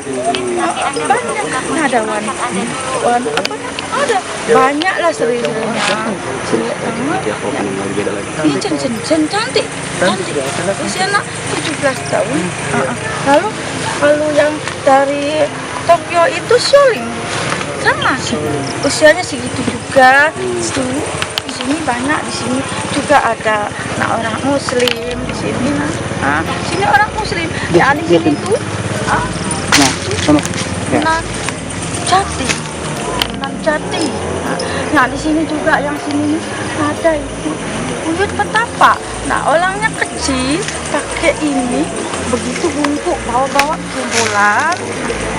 banyak. Nah, ada ada banyak lah seri-serinya. Ini cantik, usia anak 17 tahun. Lalu kalau yang dari Tokyo itu Sholing sama, usianya segitu juga. Di sini banyak, di sini juga ada orang Muslim di sini. Sini orang Muslim. Ya di sini tuh. Jati. Nah di sini juga yang sini ada itu uyut petapa. Nah orangnya kecil pakai ini begitu bungkuk bawa kumpulan.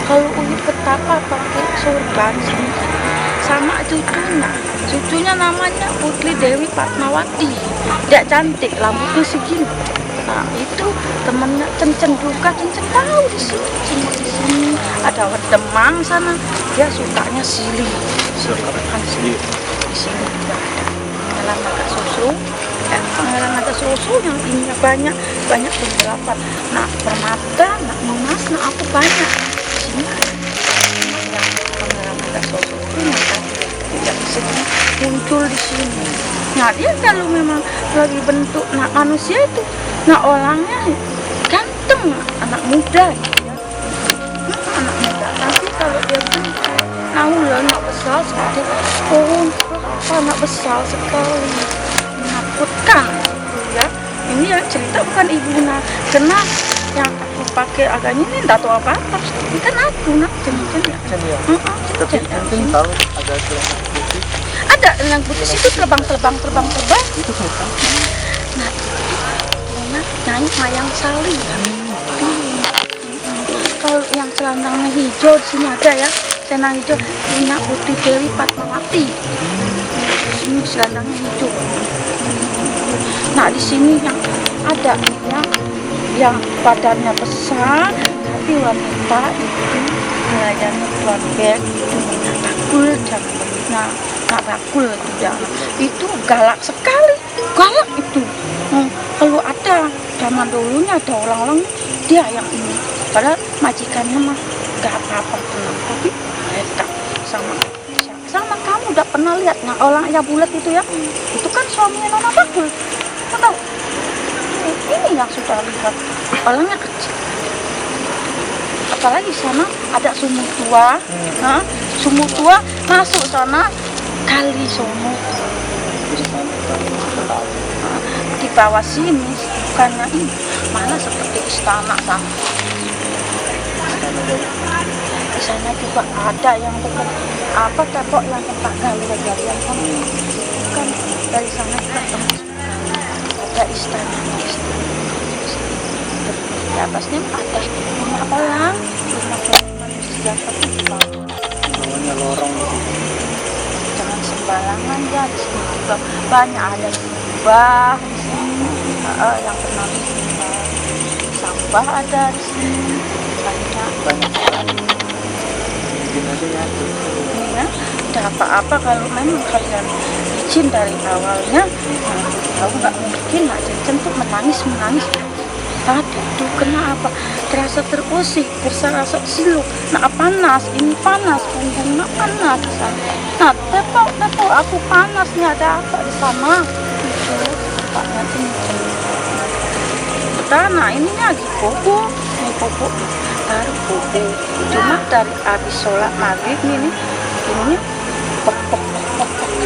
Kalau uyut petapa pakai sorban sini sama cucunya namanya Putri Dewi Fatmawati. Dia cantik, rambutnya segini. Nah itu temennya kenceng tahu di sini ada Demang sana, dia sukanya silih di sini juga ada pengalaman naga susu yang ininya banyak beberapa. Nah permata, nak emas, nak aku banyak di sini ada yang pengalaman naga susu itu yang sering muncul di sini. Nah dia kalau memang lagi bentuk manusia itu, orangnya ganteng, anak muda gitu ya. Anak muda. Nanti kalau dia bentuk, nak besar seperti pohon kelapa, anak besar sekali, menakutkan ya. Ini yang cerita bukan ibu karena yang aku pakai agaknya ini tidak tahu apa-apa. Ini kan aku jenis ya. Tapi mungkin tahu ada celana putih. Ada yang putih itu terbang. Itu apa? Nah, nyanyi Mayang Sali. Kalau yang celananya hijau di sini ada ya, celana hijau punya Putri Dewi Fatmawati. Ini celananya hijau. Nah di sini yang ada yang badannya besar tapi wanita itu melayani keluarga bakul jangan bakul itu galak sekali, itu. Kalau ada zaman dulunya ada orang-orang dia yang ini, padahal majikannya mah nggak apa-apa, tapi mereka sama kamu udah pernah lihat orang yang bulat itu ya, itu kan suaminya Nona Bakul, tahu? Ini yang sudah lihat orangnya kecil. Apalagi sana ada sumur tua, masuk sana kali sono. Di bawah sini bukannya ini, mana seperti istana sana. Di sana juga ada yang tepok yang tempat gali-galian kan. Bukan dari sana ketemu ada istana. Di atasnya ada rumah orang manusia namanya lorong. Jangan sembarangan ya, di sini juga banyak ada sampah di sini, yang pernah sampah ada di sini banyak sekali. Mungkin aja ya. Ya, tidak apa-apa kalau memang kalian izin dari awalnya, kamu nggak mungkin untuk menangis. Tadi itu kenapa terasa terusik, terasa silu, panas, ini panas, punggung panas di sana. Tepok aku panas nih, ada apa di sana? Itu tempatnya ini. Nah ini lagi bobo, baru bobo. Cuma dari habis sholat maghrib ini pok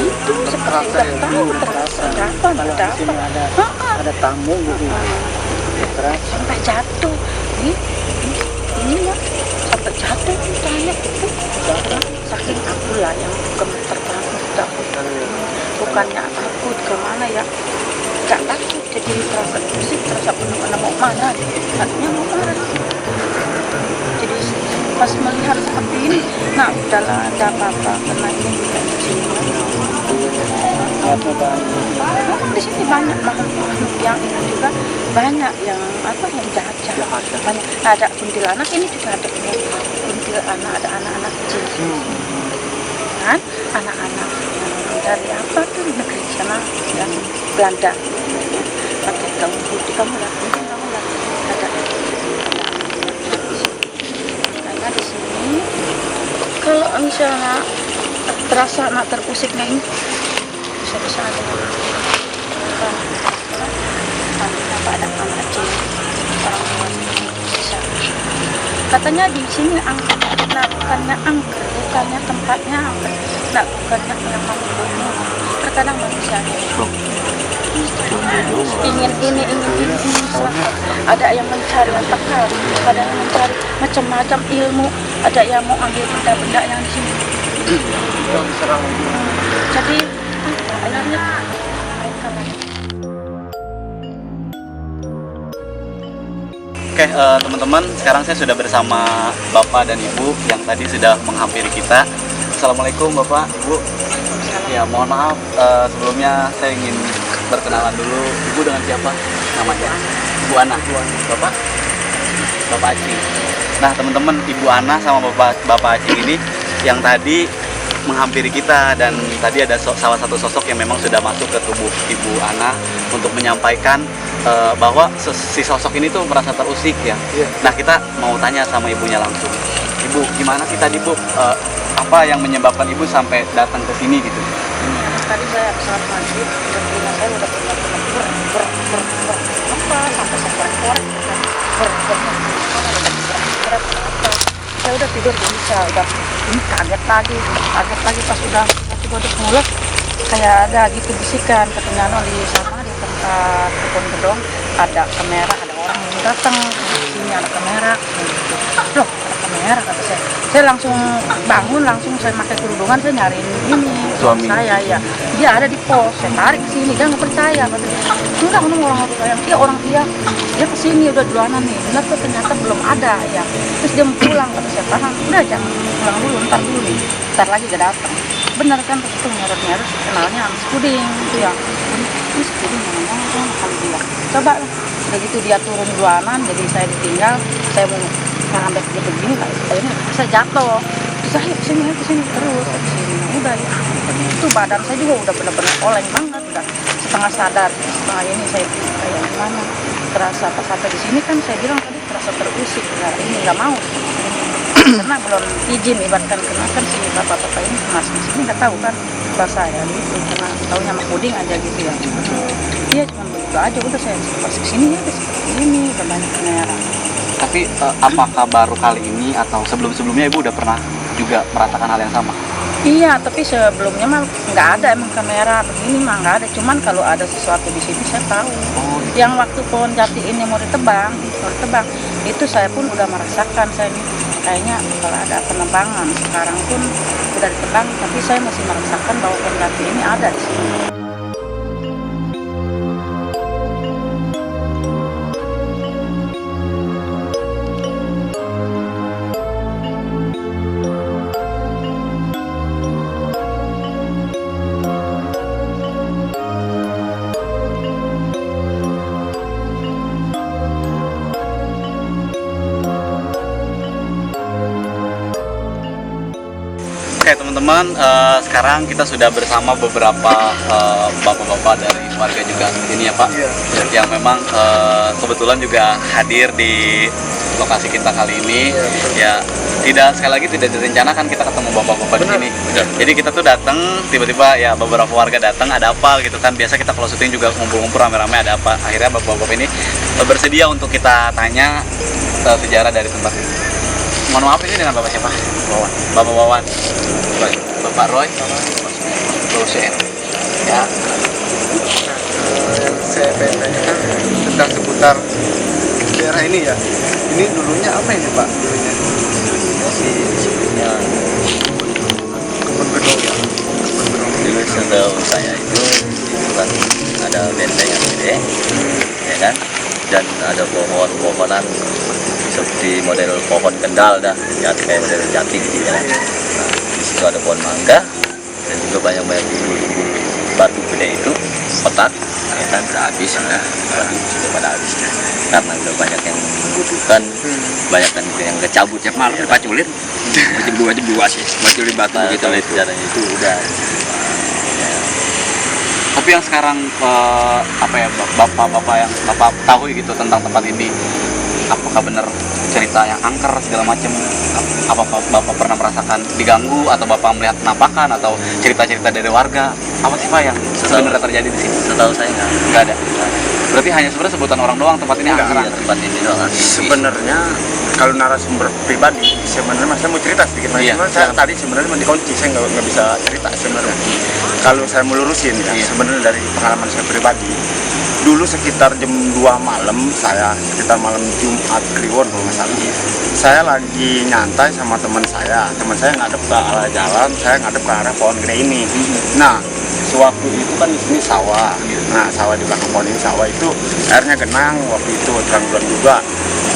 itu seperti udah tahu terasa ada tamu gitu. Sampai jatuh ini ya, sampai jatuh tanya itu saking aku lah yang gemeter banget, bukannya takut kemana ya, gak takut, jadi terasa pusing, terasa benar-benar mau mana, katanya mau marah. Jadi pas melihat seperti ini, udahlah, ada apa-apa, karena ini di sini banyak makhluk yang ini juga banyak yang jahat banyak. Ada kuntilanak, ini juga ada kuntilanak, ada anak-anak kecil kan, anak-anak dari apa tuh negeri sana yang Belanda pakai gaun putih, kamu lihat ada Kalau misalnya terasa nak terusiknya ini bisa-bisa aja kenapa ada anak kecil orang tua bisa. Katanya di sini angker, nah bukannya angker, bukannya tempatnya angker, nah bukannya memang bunuh. Terkadang manusia ingin ini, ada yang mencari otak, ada yang mencari macam-macam ilmu, ada yang mau ambil benda-benda yang di sini. Jadi akhirnya Oke, teman-teman, sekarang saya sudah bersama Bapak dan Ibu yang tadi sudah menghampiri kita. Assalamualaikum Bapak, Ibu. Ya, mohon maaf, sebelumnya saya ingin berkenalan dulu. Ibu dengan siapa namanya? Ibu Ana. Bapak? Bapak Acing. Nah, teman-teman, Ibu Ana sama Bapak Acing ini yang tadi menghampiri kita, dan tadi ada salah satu sosok yang memang sudah masuk ke tubuh Ibu Ana untuk menyampaikan bahwa si sosok ini tuh merasa terusik ya. Nah, kita mau tanya sama ibunya langsung. Ibu, gimana sih tadi Bu, apa yang menyebabkan Ibu sampai datang ke sini gitu? tadi saya saat maghrib berbunga saya udah benar sampai sekorek-korek saya udah tidur bisa udah ini kaget lagi pas udah mulai kayak ada gitu bisikan katanya di sana di tempat kebun gedong ada kamera, ada orang yang datang di sini ada kamera loh ada kamera kata saya langsung bangun, langsung saya pakai kerudungan, saya nyariin ini suami saya ya dia ada di pos, saya tarik ke sini, dia nggak percaya katanya enggak orang dia kesini udah duluanan nih benar tuh ternyata belum ada ya terus dia mau pulang kata saya tahan udah jangan pulang dulu ntar dulu nih ntar lagi gak datang benar kan terus itu nyerut kenalnya Mas Puding itu ya Mas Puding ngomong makan dia coba lah udah gitu dia turun duluanan jadi saya ditinggal saya mau ngambil gitu begini kayaknya saya jatuh terus saya kesini terus kesini udah ya itu badan saya juga udah benar-benar oleng banget udah setengah sadar setengah ini saya kayak gimana terasa pas sampai di sini kan saya bilang tadi terasa terusik ya ini nggak mau karena belum izin ibaratkan karena kan si bapak-bapak ini masih di sini nggak tahu kan bahasa ya gitu karena tahunya sama puding aja gitu ya dia cuma begitu aja udah saya pas kesini ya seperti ini udah banyak kamera. Tapi apakah baru kali ini atau sebelum-sebelumnya Ibu udah pernah juga merasakan hal yang sama? Iya, tapi sebelumnya mah nggak ada emang kamera begini mah nggak ada. Cuman kalau ada sesuatu di sini saya tahu. Oh, yang waktu pohon jati ini mau ditebang, itu saya pun udah merasakan saya ini kayaknya kalau ada penebangan. Sekarang pun udah ditebang, tapi saya masih merasakan bahwa pohon jati ini ada di sini. Oke teman-teman, sekarang kita sudah bersama beberapa bapak-bapak dari warga juga ini ya Pak, yang memang kebetulan juga hadir di lokasi kita kali ini. Ya tidak, sekali lagi tidak direncanakan kita ketemu bapak-bapak di sini. Jadi kita tuh datang tiba-tiba ya beberapa warga datang ada apa gitu kan. Biasa kita kalau syuting juga ngumpul-ngumpul rame-rame ada apa. Akhirnya bapak-bapak ini bersedia untuk kita tanya sejarah dari tempat ini. Mohon maaf, ini dengan Bapak siapa? Wawan. Bapak Wawan. Bapak Roy. Rosen. Ya. Yang saya pengen tanyakan tentang seputar daerah ini ya. Ini dulunya apa ini Pak? Dulunya sebelumnya kebun gedong ya. dulu sebelum saya itu kan ada benteng yang gede ya kan, dan ada pohon-pohonan seperti model pohon kendal dah, jati kayak model jati gitu ya. Nah, di situ ada pohon mangga dan juga banyak batu gede itu petak ya kan, udah habis nah, batu sudah pada habis karena udah banyak yang membutuhkan, banyak kan yang kecabut ya malah dipaculin jam 2 sih paculin batu gitu itu caranya itu udah. Tapi yang sekarang apa ya bapak-bapak yang bapak tahu gitu tentang tempat ini, apakah apakah benar cerita yang angker segala macam? Apa Bapak pernah merasakan diganggu atau Bapak melihat penampakan atau cerita-cerita dari warga? Apa sih Pak yang sebenarnya terjadi di sini? Setahu saya Nggak ada. Berarti hanya sebenarnya sebutan orang doang tempat ini angker. iya, tempat ini doang. Sebenarnya kalau narasumber pribadi sebenarnya saya mau cerita sedikit Mas. Iya. Sebenarnya saya tadi sebenarnya dikunci, saya nggak bisa cerita sebenarnya. Kalau saya melurusin ya, Iya. sebenarnya dari pengalaman saya pribadi, dulu sekitar jam 2 malam, sekitar malam Jumat Kliwon kalau nggak salah, saya lagi nyantai sama teman saya ngadep ke arah jalan, saya ngadep ke arah pohon gede ini. Nah, sewaktu itu kan di sini sawah. Nah, sawah di belakang pohon ini sawah itu airnya genang waktu itu terang bulan juga.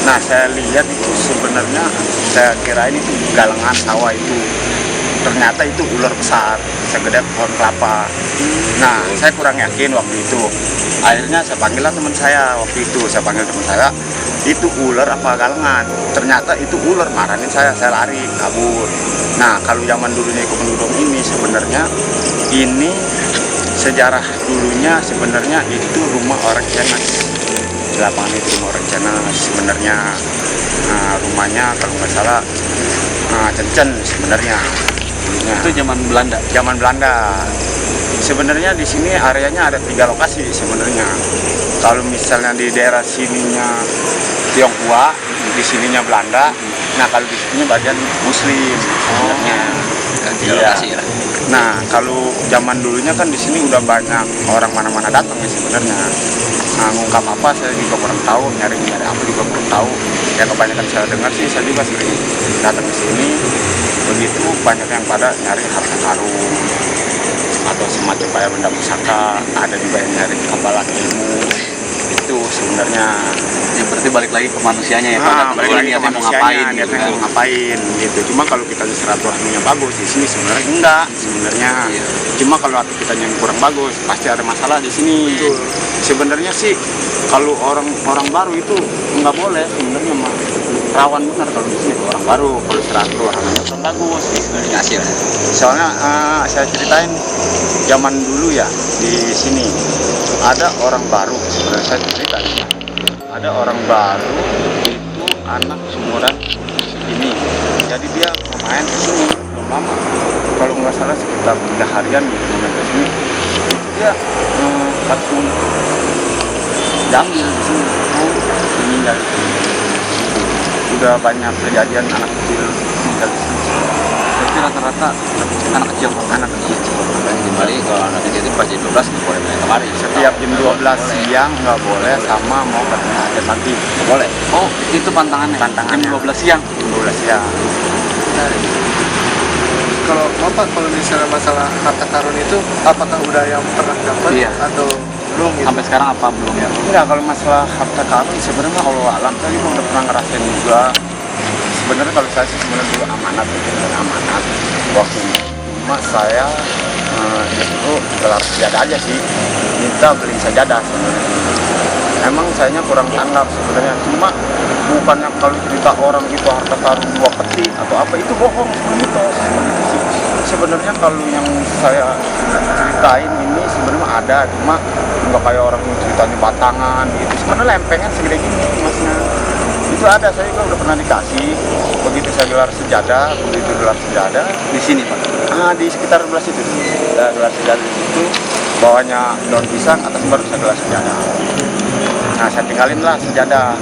Nah, saya lihat itu sebenarnya saya kirain itu galengan sawah itu. Ternyata itu ular besar segede pohon kelapa. Nah, saya kurang yakin waktu itu. Akhirnya saya panggillah teman saya waktu itu. Saya panggil teman saya, itu ular apa galengan? Ternyata itu ular, marahin saya lari kabur. Nah, kalau zaman dulunya Iko Pendudung ini sebenarnya ini sejarah dulunya sebenarnya itu rumah orang Cenas. Di lapangan itu rumah orang Cenas sebenarnya. Nah, rumahnya kalau nggak salah Cencen sebenarnya. Dulunya. Itu zaman Belanda. Zaman Belanda. Sebenarnya di sini areanya ada 3 lokasi sebenarnya. Kalau misalnya di daerah sininya Tionghoa, di sininya Belanda. Nah, kalau di sini bagian Muslim sebenarnya. Iya. Nah, kalau zaman dulunya kan di sini udah banyak orang mana-mana datang ya sebenarnya. Nah, ngungkap apa saya juga kurang tahu, nyari apa juga kurang tahu. Ya kebanyakan saya dengar sih, saya juga sering datang ke sini. Begitu banyak yang pada nyari harta karun atau semacam kayak benda pusaka, ada juga yang nyari kabalan ilmu. Itu sebenarnya. Ya berarti balik lagi ke manusianya ya Pak. Datang Balik ke lagi sini ke niatnya mau manusianya, ngapain gitu niatnya kan. mau ngapain gitu. Cuma kalau kita silaturahminya bagus di sini sebenarnya enggak sebenarnya. Iya. Cuma kalau hati kita yang kurang bagus pasti ada masalah di sini. Sebenarnya sih kalau orang baru itu nggak boleh sebenarnya mah. Rawan benar kalau di sini orang baru, kalau silaturahminya kurang bagus Komunikasi lah. soalnya saya ceritain zaman dulu ya di sini ada orang baru sebenarnya saya ceritain ada orang baru itu anak seumuran ini jadi dia main ke sini belum lama kalau nggak salah sekitar 3 harian gitu main ke sini itu dia langsung diambil di sini meninggal di sini. Udah banyak kejadian anak kecil meninggal di sini. Berarti rata-rata anak kecil. Di Bali kalau anak kecil itu pas jam 12 nggak boleh main kemari. Setiap jam 12 siang nggak boleh sama mau katanya ada pagi nggak boleh. Oh, itu pantangannya. Pantangannya. Jam 12 siang. Jam 12 siang. Kalau Bapak kalau misalnya masalah harta karun itu apakah udah yang pernah dapat Iya. atau belum gitu? Sampai sekarang apa belum ya? Enggak, kalau masalah harta karun sebenarnya kalau alam saya juga udah pernah ngerasain juga. Sebenarnya kalau saya sih sebenarnya dulu amanat waktu itu. Cuma saya disuruh gelar sejadah aja sih, minta beli sejadah sebenarnya. Emang sayanya kurang tanggap sebenarnya. Cuma bukannya kalau cerita orang itu harta karun 2 peti atau apa itu bohong sebenarnya itu. Sebenarnya kalau yang saya ceritain ini sebenarnya ada, cuma nggak kayak orang ceritanya batangan gitu. Sebenarnya lempengan segede gini masnya. Itu ada, saya juga udah pernah dikasih. Begitu saya gelar sejadah, Di sini Pak. di sekitar belas itu. Saya gelar sejadah di situ, bawahnya daun pisang, atas baru saya gelar sejadah. Nah, saya tinggalin lah sejadah,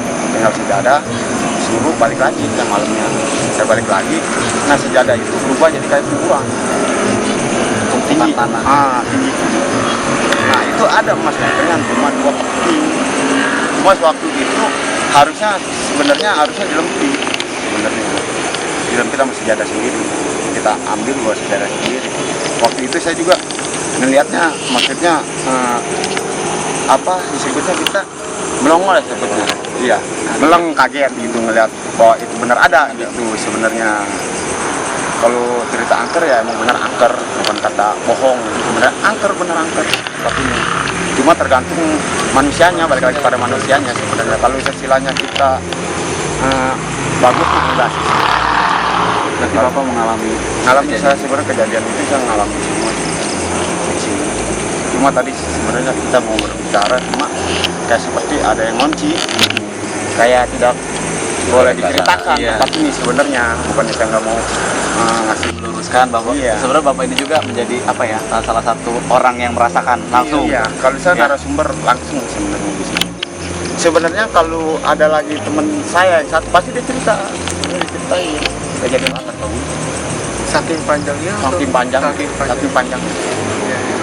suruh balik lagi ke malamnya. Saya balik lagi, nah sejadah itu berubah jadi kayak kuburan. Tinggi, Tanah. tinggi. Nah itu ada emas lempengan cuma 2 peti. Cuma waktu itu harusnya dilempit sebenarnya. Dilempit sama sejadah sendiri. Kita ambil buat sejadah sendiri. Waktu itu saya juga ngelihatnya, maksudnya disebutnya kita melongo lah sebetulnya. Iya, meleng kaget gitu ngelihat bahwa itu benar ada gitu sebenarnya. Kalau cerita angker ya emang benar angker, bukan kata bohong. Sebenarnya angker benar angker sepertinya. Cuma tergantung manusianya, balik lagi pada manusianya sebenarnya. Kalau istilahnya kita bagus enggak sih. Berarti Bapak mengalami Saya sebenarnya kejadian itu saya ngalami semua di sini. Cuma tadi sebenarnya kita mau berbicara cuma kayak seperti ada yang ngunci, kayak tidak boleh diceritakan Iya. tempat ini sebenarnya, bukannya saya nggak mau ngasih. Meluruskan bahwa Iya. sebenarnya bapak ini juga menjadi apa ya, salah satu orang yang merasakan langsung. Iya, kalau saya Iya. narasumber langsung sebenarnya di sini. Sebenarnya kalau ada lagi teman saya yang satu pasti dia diceritain kejadian apa tahu. Saking panjangnya atau- Saking panjang, saking panjang. Iya, iya.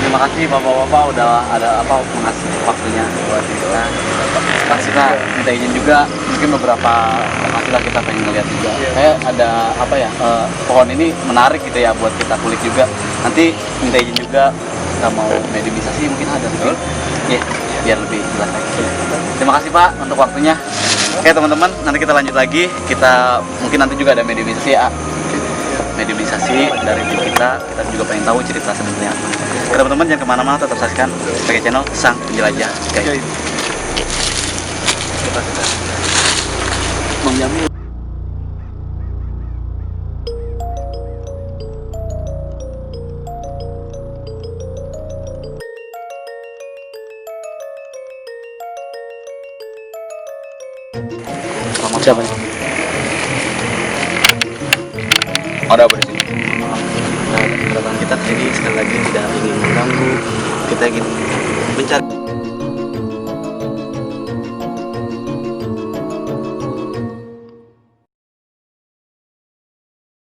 Terima kasih bapak-bapak udah ada apa mengasih waktunya buat kita. Pas kita minta izin juga, mungkin beberapa lokasi lah kita pengen ngeliat juga. Iya. Kayak ada apa ya, pohon ini menarik gitu ya buat kita kulik juga. Nanti minta izin juga, kita mau mediumisasi mungkin ada mungkin. Ya, biar lebih jelas lagi. Terima kasih Pak untuk waktunya. Oke teman-teman, nanti kita lanjut lagi. Kita mungkin nanti juga ada mediumisasi ya. Mediumisasi dari tim kita juga pengen tahu cerita sebenarnya apa. Oke, teman-teman jangan kemana-mana, tetap saksikan sebagai channel Sang Penjelajah. Oke. Oke. Kita Bang Jamil. Siapa? Ada apa di sini? Kedatangan kita ini sekali lagi tidak ingin mengganggu, kita ingin mencari